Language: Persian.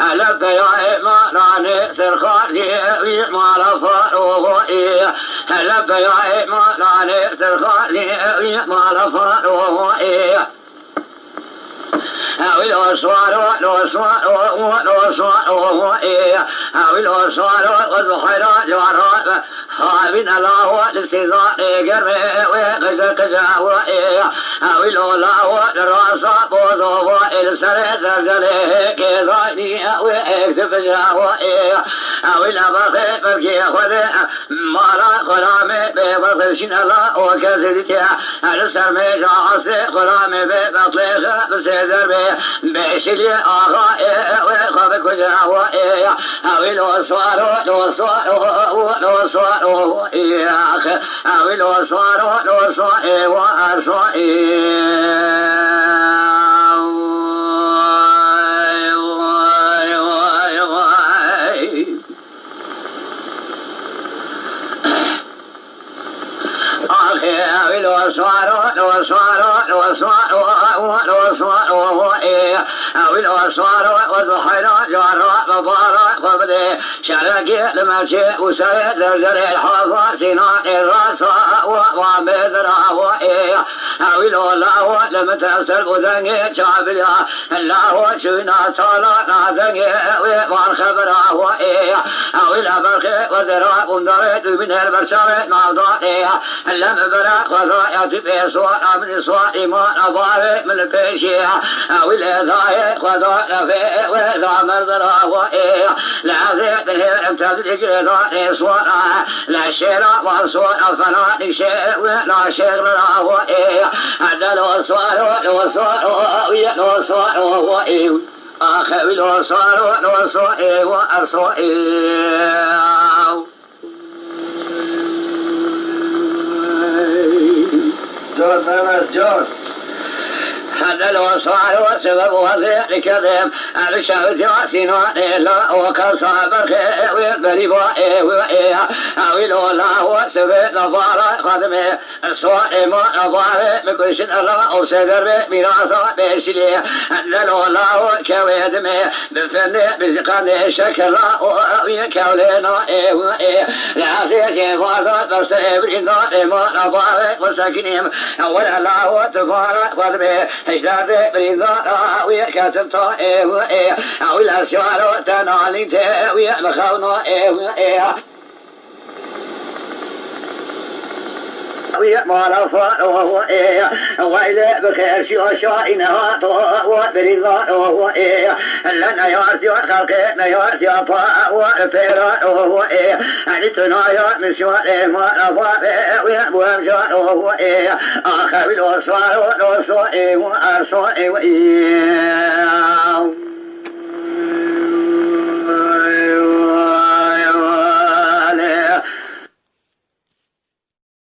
لك يا إيمان سرخاتي ما لفاروه لك يا إيمان سرخاتي ما لفاروه الأسوار والزخيرات جوارات من الله الاستيضاء قرر وقزقزا الله الراسة بوضوه السرد زليه كذاني ويكتب جاوه الأبخي ببكي خذ مالا قرامي ببطشين الله وكزدك السرمي جاعصي قرامي ببطلق بسيدر بشلي آغائي ويخبك جاوائي الأسوار شرقي لمشي وسرد زلزل الحظر سنان الرساء وعبدرا وإيه أولو الله لم تسل وذنجي شعبيا الله شونا صلاة نازنجي وإيمان خبرا وإيه أولا برخي وزراء وندرد من البشر نعضائي لم برا وضائع تبقى سواء من سواء إيمان أباري من البيشي أولا ضائع وضائع في وإذا مرضرا وإيه لا زيت الهير امتدك لا إسواء لا شيرا وأسواء فلا شيء ولا شير لا وإيه هذا الأسواء وإيه آخر الأسواء وأسواء جود هذا الوصال والسبب وزيع لكذب الشهد وسنان إلا وكصاب الخير والبريب وإيه أولو الله والسبب نظارة خدمه الصائم نظارة بكل الله وسدر بميراثة بشلي هذا الله كويدمه بفن بزقان شكل وكولنا وإيه لا سيجي فاضل تستيب إنه نظارة وسكنهم أول الله تفارق خدمه اشتاد بريضاء ويكاتب طائف أو الأسوار تنالي تاوي مخونا ويأمر وهو وإذا بخير شائنها وبرضا وهو لن يأتي خلقنا يأتي طاء وفيرا وهو أنتنا من سوء ما أضاء ويأمر وهو آخر الأسوار والأسوء وأرسوء